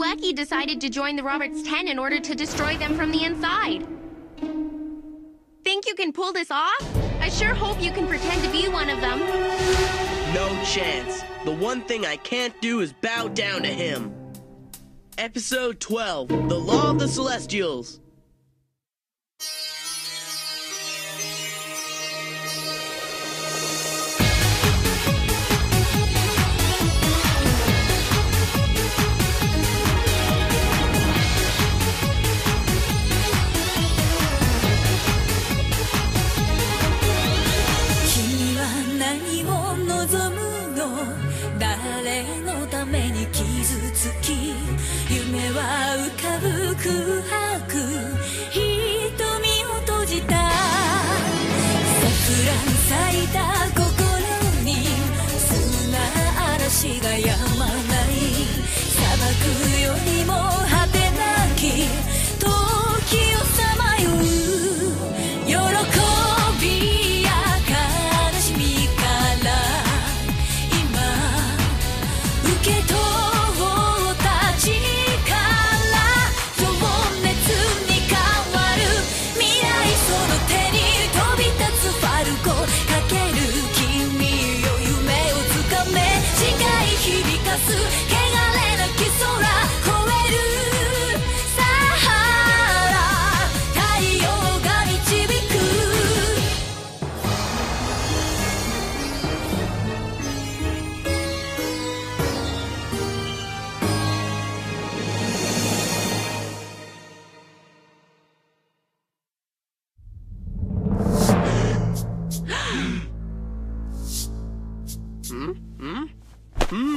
Ueki decided to join the Roberts 10 in order to destroy them from the inside. Think you can pull this off? I sure hope you can pretend to be one of them. No chance. The one thing I can't do is bow down to him. Episode 12, The Law of the Celestials.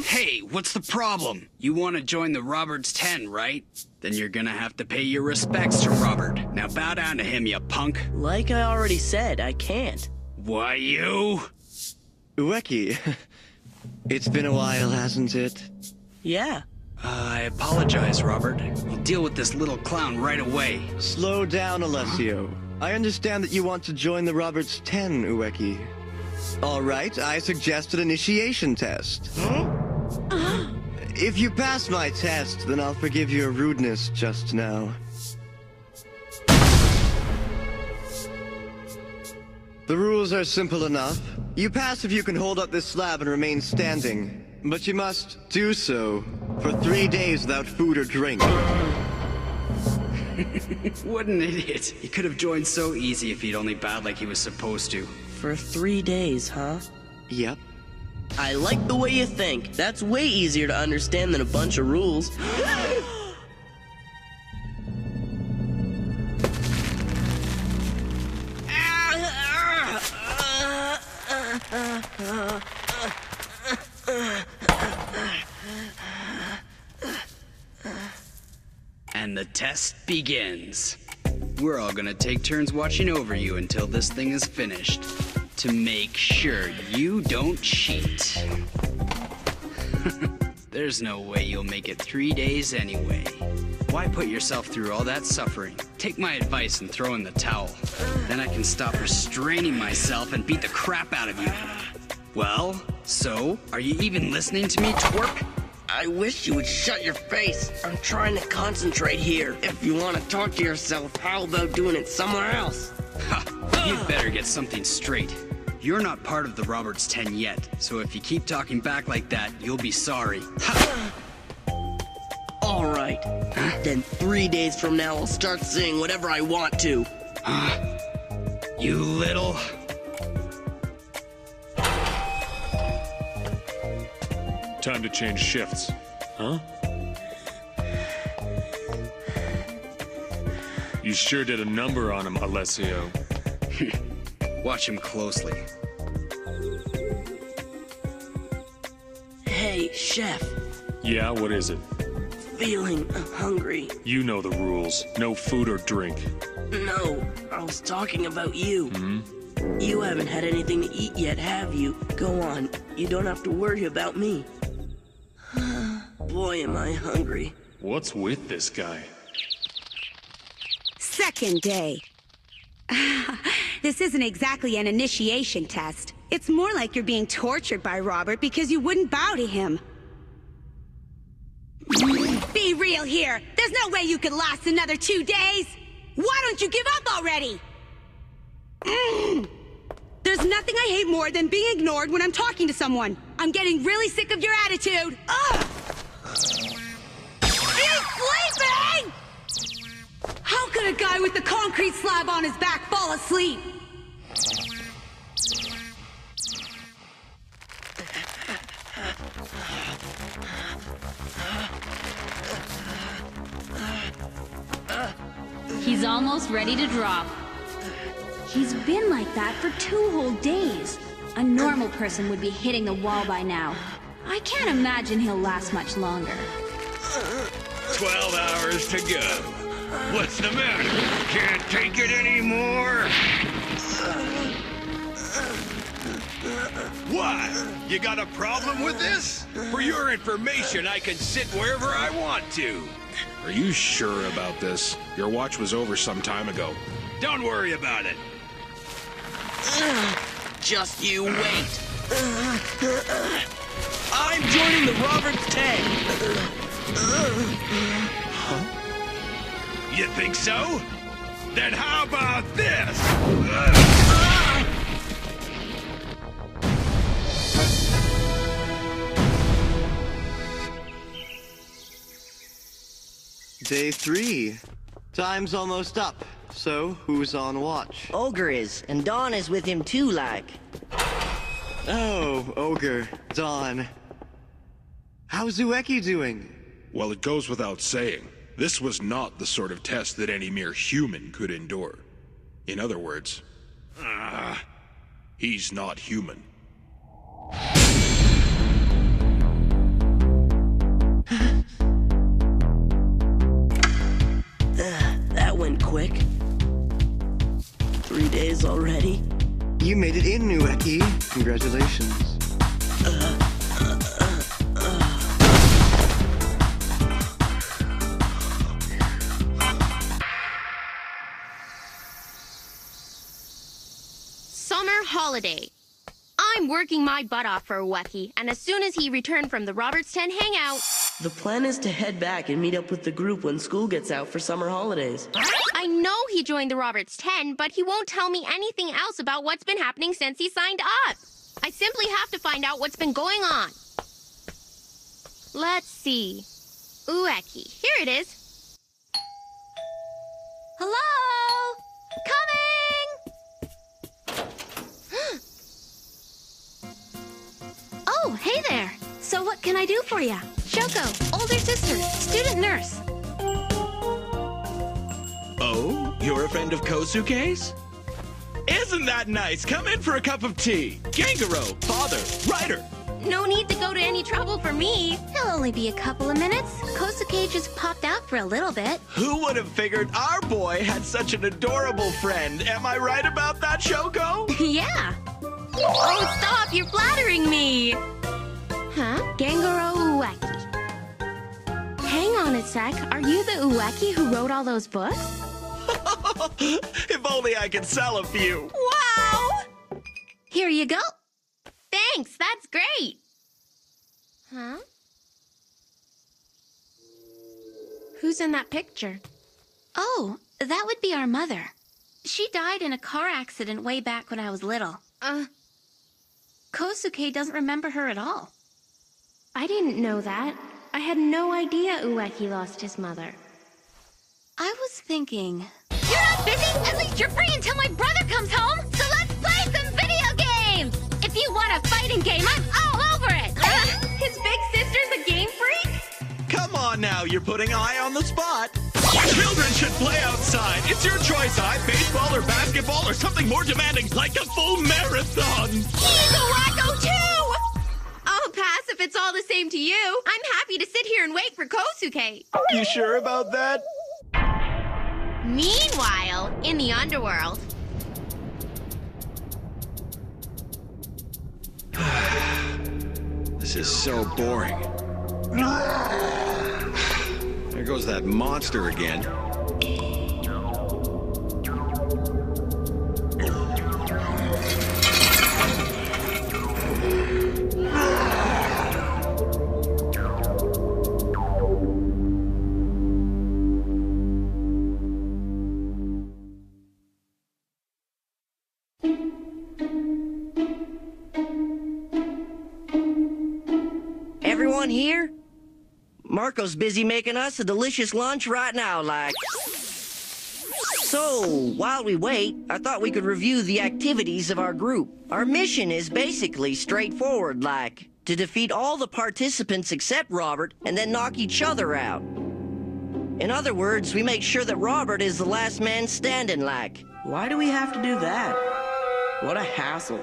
Hey, what's the problem? You want to join the Roberts 10, right? Then you're gonna have to pay your respects to Robert. Now bow down to him, you punk. Like I already said, I can't. Why, you? Ueki, it's been a while, hasn't it? Yeah. I apologize, Robert. We'll deal with this little clown right away. Slow down, Alessio. I understand that you want to join the Roberts 10, Ueki. All right, I suggest an initiation test. Huh? If you pass my test, then I'll forgive your rudeness just now. The rules are simple enough. You pass if you can hold up this slab and remain standing. But you must do so for 3 days without food or drink. What an idiot. He could have joined so easy if he'd only bowed like he was supposed to. For 3 days, huh? Yep. I like the way you think. That's way easier to understand than a bunch of rules. And the test begins. We're all gonna take turns watching over you until this thing is finished, to make sure you don't cheat. There's no way you'll make it 3 days anyway. Why put yourself through all that suffering? Take my advice and throw in the towel. Then I can stop restraining myself and beat the crap out of you. Well, so, are you even listening to me, twerp? I wish you would shut your face. I'm trying to concentrate here. If you want to talk to yourself, how about doing it somewhere else? Ha! You'd better get something straight. You're not part of the Roberts 10 yet, so if you keep talking back like that, you'll be sorry. Ha! All right. Then 3 days from now, I'll start saying whatever I want to. You little... Time to change shifts. Huh? You sure did a number on him, Alessio. Watch him closely. Hey, Chef. Yeah, what is it? Feeling hungry. You know the rules. No food or drink. No, I was talking about you. Hmm? You haven't had anything to eat yet, have you? Go on. You don't have to worry about me. Boy, am I hungry. What's with this guy? Second day. This isn't exactly an initiation test. It's more like you're being tortured by Robert because you wouldn't bow to him. Be real here. There's no way you could last another 2 days. Why don't you give up already? There's nothing I hate more than being ignored when I'm talking to someone. I'm getting really sick of your attitude. Ugh! He's sleeping! How could a guy with a concrete slab on his back fall asleep? He's almost ready to drop. He's been like that for 2 whole days. A normal person would be hitting the wall by now. I can't imagine he'll last much longer. 12 hours to go. What's the matter? Can't take it anymore? What? You got a problem with this? For your information, I can sit wherever I want to. Are you sure about this? Your watch was over some time ago. Don't worry about it. Just you wait. I'm joining the Roberts 10. You think so? Then how about this? Day 3. Time's almost up. So, who's on watch? Ogre is, and Dawn is with him too, like. Oh, Ogre, Dawn. How's Ueki doing? Well, it goes without saying. This was not the sort of test that any mere human could endure. In other words, he's not human. That went quick. 3 days already. You made it in, Ueki. Congratulations. Summer holiday. I'm working my butt off for Ueki, and as soon as he returned from the Roberts 10 hangout... The plan is to head back and meet up with the group when school gets out for summer holidays. I know he joined the Roberts 10, but he won't tell me anything else about what's been happening since he signed up. I simply have to find out what's been going on. Let's see. Ueki. Here it is. Hello? Coming! Oh, hey there. So what can I do for you? Shoko, older sister, student nurse. Oh, you're a friend of Kosuke's? Isn't that nice? Come in for a cup of tea. Gangaro, father, writer. No need to go to any trouble for me. He'll only be a couple of minutes. Kosuke just popped out for a little bit. Who would have figured our boy had such an adorable friend? Am I right about that, Shoko? Yeah. Oh, stop! You're flattering me. Huh? Gangaro Ueki. Hang on a sec. Are you the Ueki who wrote all those books? If only I could sell a few. Wow! Here you go. Thanks, that's great. Huh? Who's in that picture? Oh, that would be our mother. She died in a car accident way back when I was little. Kosuke doesn't remember her at all. I didn't know that. I had no idea Ueki lost his mother. I was thinking... You're not busy? At least you're free until my brother comes home! So let's play some video games! If you want a fighting game, I'm all over it! His big sister's a game freak? Come on now, you're putting I on the spot. Children should play outside. It's your choice, baseball or basketball or something more demanding, like a full marathon. He's a wacko too! I'll pass if it's all the same to you. I'm happy to sit here and wait for Kosuke. You sure about that? Meanwhile, in the underworld... This is so boring. There goes that monster again. anyone here? Marco's busy making us a delicious lunch right now, like. So, while we wait, I thought we could review the activities of our group. Our mission is basically straightforward, like, to defeat all the participants except Robert and then knock each other out. In other words, we make sure that Robert is the last man standing, like. Why do we have to do that? What a hassle.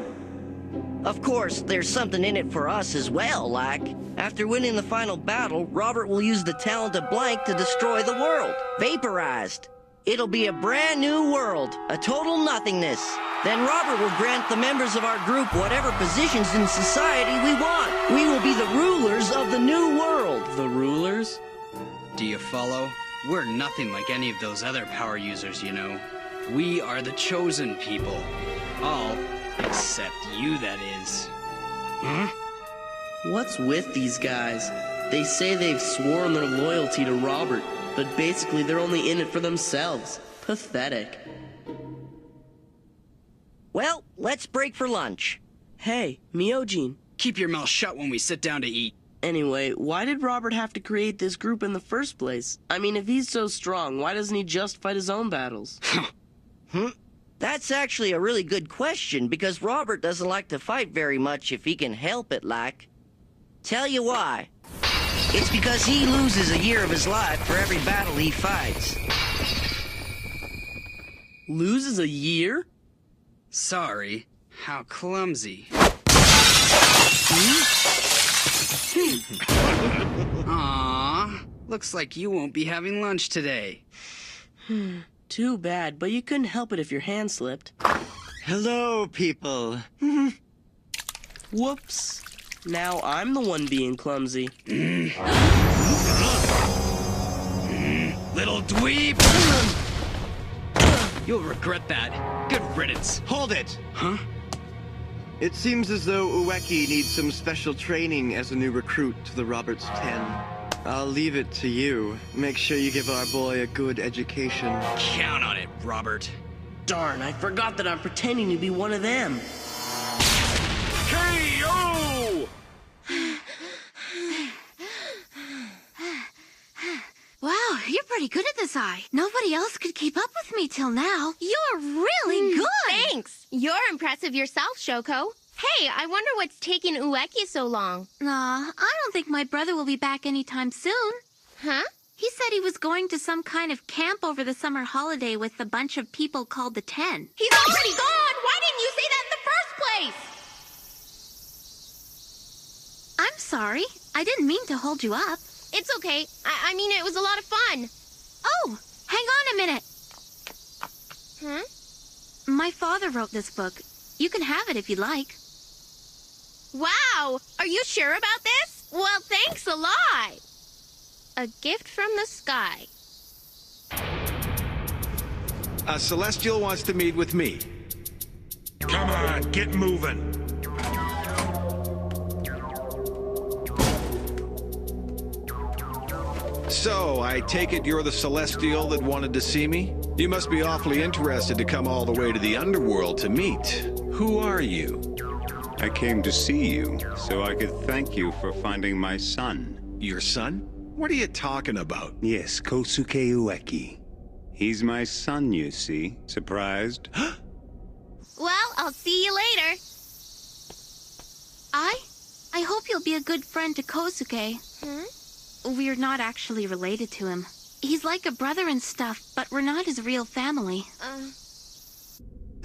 Of course, there's something in it for us as well, like. After winning the final battle, Robert will use the talent of Blank to destroy the world. Vaporized. It'll be a brand new world, a total nothingness. Then Robert will grant the members of our group whatever positions in society we want. We will be the rulers of the new world. The rulers? Do you follow? We're nothing like any of those other power users, you know. We are the chosen people. All except you, that is. Huh? What's with these guys? They say they've sworn their loyalty to Robert, but basically they're only in it for themselves. Pathetic. Well, let's break for lunch. Hey, Myojin. Keep your mouth shut when we sit down to eat. Anyway, why did Robert have to create this group in the first place? I mean, if he's so strong, why doesn't he just fight his own battles? That's actually a really good question, because Robert doesn't like to fight very much if he can help it, like. Tell you why. It's because he loses a year of his life for every battle he fights. Loses a year? Sorry. How clumsy. Aww. Looks like you won't be having lunch today. Too bad, but you couldn't help it if your hand slipped. Hello, people. Whoops. Now I'm the one being clumsy. Little dweeb! You'll regret that. Good riddance. Hold it! Huh? It seems as though Ueki needs some special training as a new recruit to the Roberts 10. I'll leave it to you. Make sure you give our boy a good education. Count on it, Robert. Darn, I forgot that I'm pretending to be one of them. K.O. Wow, you're pretty good at this eye. Nobody else could keep up with me till now. You're really good. Thanks. You're impressive yourself, Shoko. Hey, I wonder what's taking Ueki so long. I don't think my brother will be back anytime soon. Huh? He said he was going to some kind of camp over the summer holiday with a bunch of people called the 10. He's already gone! Why didn't you say that in the first place? I'm sorry. I didn't mean to hold you up. It's okay. I mean, it was a lot of fun. Oh, hang on a minute. Huh? My father wrote this book. You can have it if you'd like. Wow! Are you sure about this? Well, thanks a lot. A gift from the sky. A Celestial wants to meet with me. Come on, get moving. So, I take it you're the Celestial that wanted to see me? You must be awfully interested to come all the way to the underworld to meet. Who are you? I came to see you, so I could thank you for finding my son. Your son? What are you talking about? Yes, Kosuke Ueki. He's my son, you see. Surprised? Well, I'll see you later. I hope you'll be a good friend to Kosuke. We're not actually related to him. He's like a brother and stuff, but we're not his real family.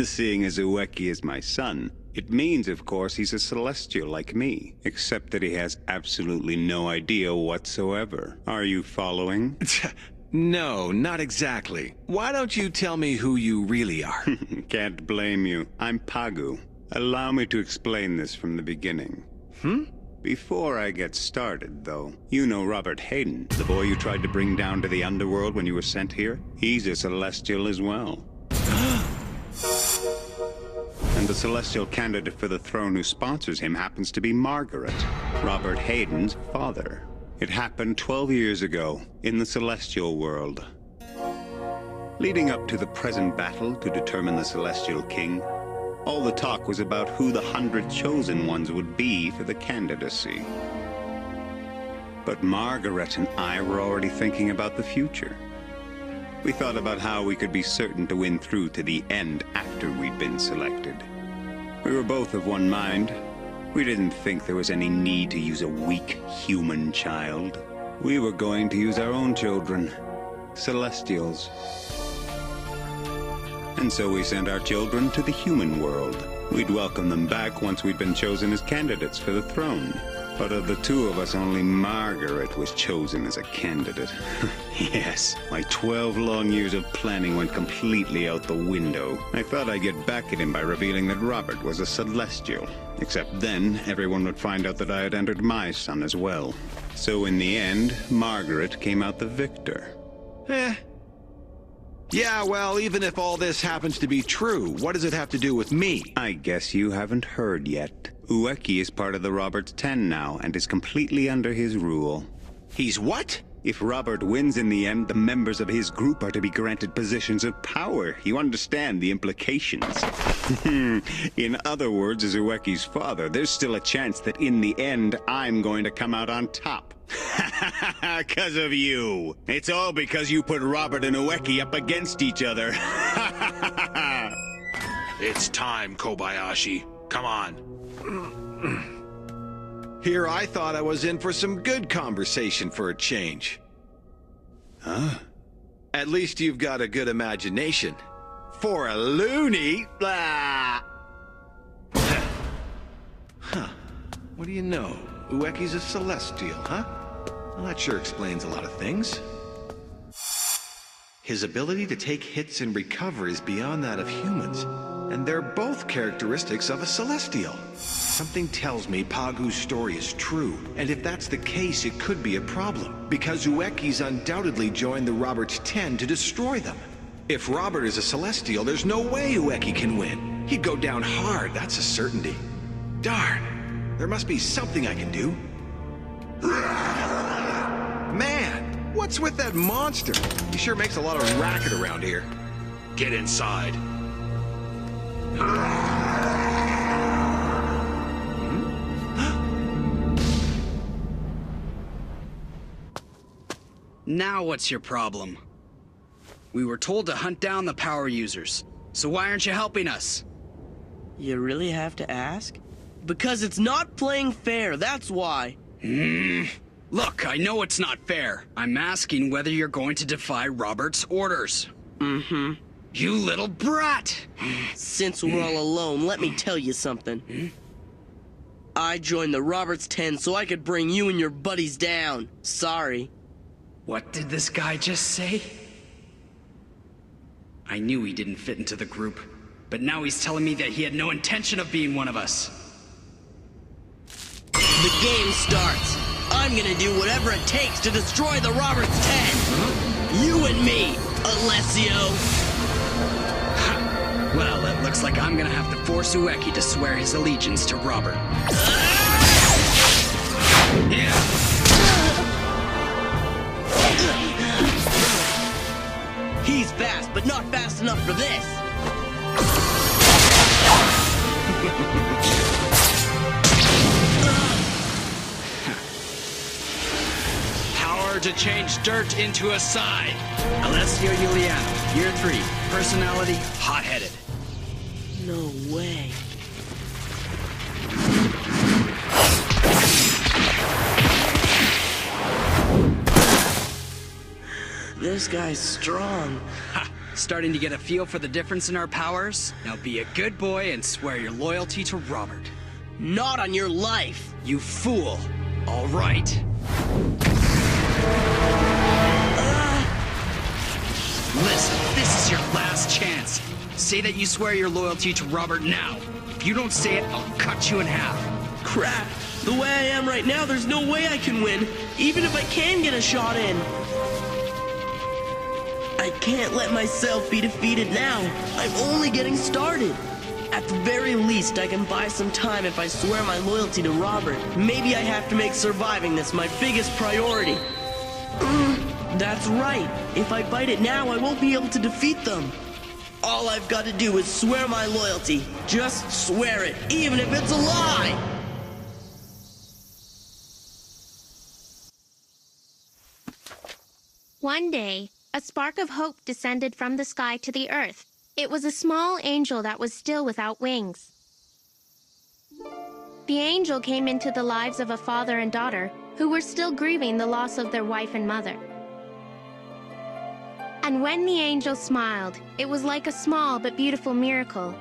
Seeing as Ueki is my son, it means, of course, he's a Celestial like me, except that he has absolutely no idea whatsoever. Are you following? No, not exactly. Why don't you tell me who you really are? Can't blame you. I'm Pagu. Allow me to explain this from the beginning. Before I get started, though, you know Robert Hayden, the boy you tried to bring down to the underworld when you were sent here? He's a Celestial as well. And the Celestial candidate for the throne who sponsors him happens to be Margaret, Robert Hayden's father. It happened 12 years ago, in the Celestial world. Leading up to the present battle to determine the Celestial King, all the talk was about who the 100 chosen ones would be for the candidacy. But Margaret and I were already thinking about the future. We thought about how we could be certain to win through to the end after we'd been selected. We were both of one mind. We didn't think there was any need to use a weak human child. We were going to use our own children, Celestials. And so we sent our children to the human world. We'd welcome them back once we'd been chosen as candidates for the throne. But of the two of us, only Margaret was chosen as a candidate. Yes, my 12 long years of planning went completely out the window. I thought I'd get back at him by revealing that Robert was a Celestial. Except then, everyone would find out that I had entered my son as well. So in the end, Margaret came out the victor. Yeah, well, even if all this happens to be true, what does it have to do with me? I guess you haven't heard yet. Ueki is part of the Robert's 10 now, and is completely under his rule. He's what? If Robert wins in the end, the members of his group are to be granted positions of power. You understand the implications. In other words, as Ueki's father, there's still a chance that in the end, I'm going to come out on top. 'Cause of you. It's all because you put Robert and Ueki up against each other. It's time, Kobayashi. Come on. Here I thought I was in for some good conversation for a change. Huh? At least you've got a good imagination. For a loony! Blah! Huh. What do you know? Ueki's a Celestial, huh? Well, that sure explains a lot of things. His ability to take hits and recover is beyond that of humans, and they're both characteristics of a Celestial. Something tells me Pagu's story is true, and if that's the case, it could be a problem, because Ueki's undoubtedly joined the Robert's 10 to destroy them. If Robert is a Celestial, there's no way Ueki can win. He'd go down hard, that's a certainty. Darn, there must be something I can do. Man, what's with that monster? He sure makes a lot of racket around here. Get inside. Now what's your problem? We were told to hunt down the power users, so why aren't you helping us? You really have to ask? Because it's not playing fair, that's why. Look, I know it's not fair. I'm asking whether you're going to defy Robert's orders. You little brat! Since we're all alone, let me tell you something. I joined the Robert's 10 so I could bring you and your buddies down. Sorry. What did this guy just say? I knew he didn't fit into the group, but now he's telling me that he had no intention of being one of us. The game starts. I'm gonna do whatever it takes to destroy the Robert's 10. You and me, Alessio. Well, it looks like I'm gonna have to force Ueki to swear his allegiance to Robert. He's fast, but not fast enough for this. Power to change dirt into a sign. Alessio Giuliano, Year 3. Personality, hot-headed. No way. This guy's strong. Ha! Starting to get a feel for the difference in our powers? Now be a good boy and swear your loyalty to Robert. Not on your life. You fool. All right. Listen, this is your last chance. Say that you swear your loyalty to Robert now. If you don't say it, I'll cut you in half. Crap. The way I am right now, there's no way I can win, even if I can get a shot in. I can't let myself be defeated now. I'm only getting started. At the very least, I can buy some time if I swear my loyalty to Robert. Maybe I have to make surviving this my biggest priority. That's right. If I fight it now, I won't be able to defeat them. All I've got to do is swear my loyalty. Just swear it, even if it's a lie. One day, a spark of hope descended from the sky to the earth. It was a small angel that was still without wings. The angel came into the lives of a father and daughter who were still grieving the loss of their wife and mother. And when the angel smiled, it was like a small but beautiful miracle.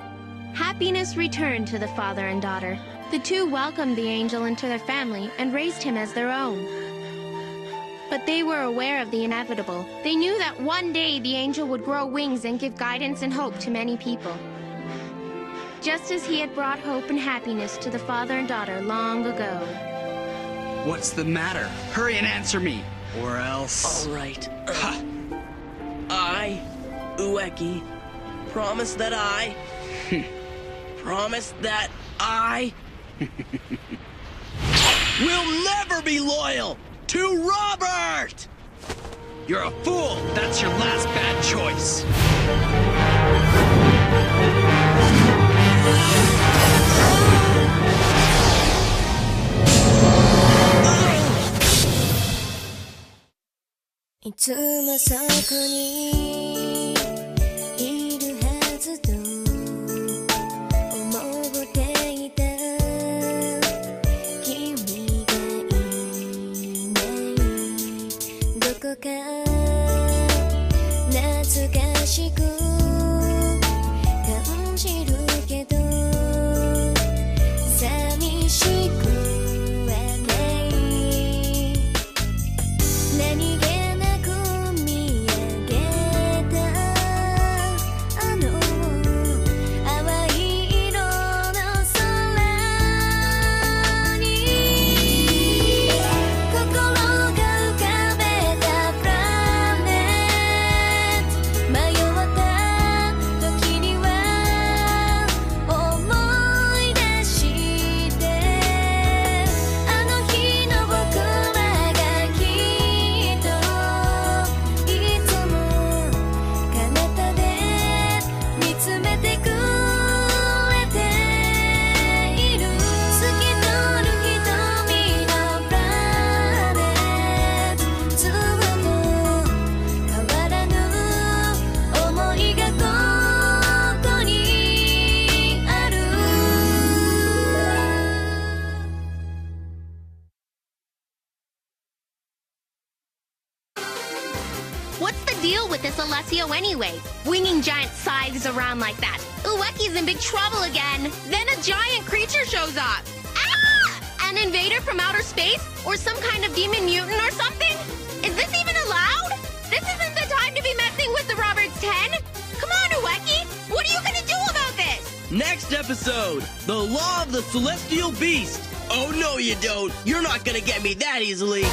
Happiness returned to the father and daughter. The two welcomed the angel into their family and raised him as their own. But they were aware of the inevitable. They knew that one day the angel would grow wings and give guidance and hope to many people. Just as he had brought hope and happiness to the father and daughter long ago. What's the matter? Hurry and answer me, or else... All right. I, Ueki, promise that I... promise that I... will never be loyal to Robert! You're a fool! That's your last bad choice!いつもそこにいるはずと思っていた君がいないどこか懐かしく感じるけど寂しくはない何気Anyway, winging giant scythes around like that. Ueki's in big trouble again. Then a giant creature shows up. Ah! An invader from outer space? Or some kind of demon mutant or something? Is this even allowed? This isn't the time to be messing with the Robert's 10. Come on, Ueki. What are you gonna do about this? Next episode, the Law of the Celestial Beast. Oh, no, you don't. You're not gonna get me that easily.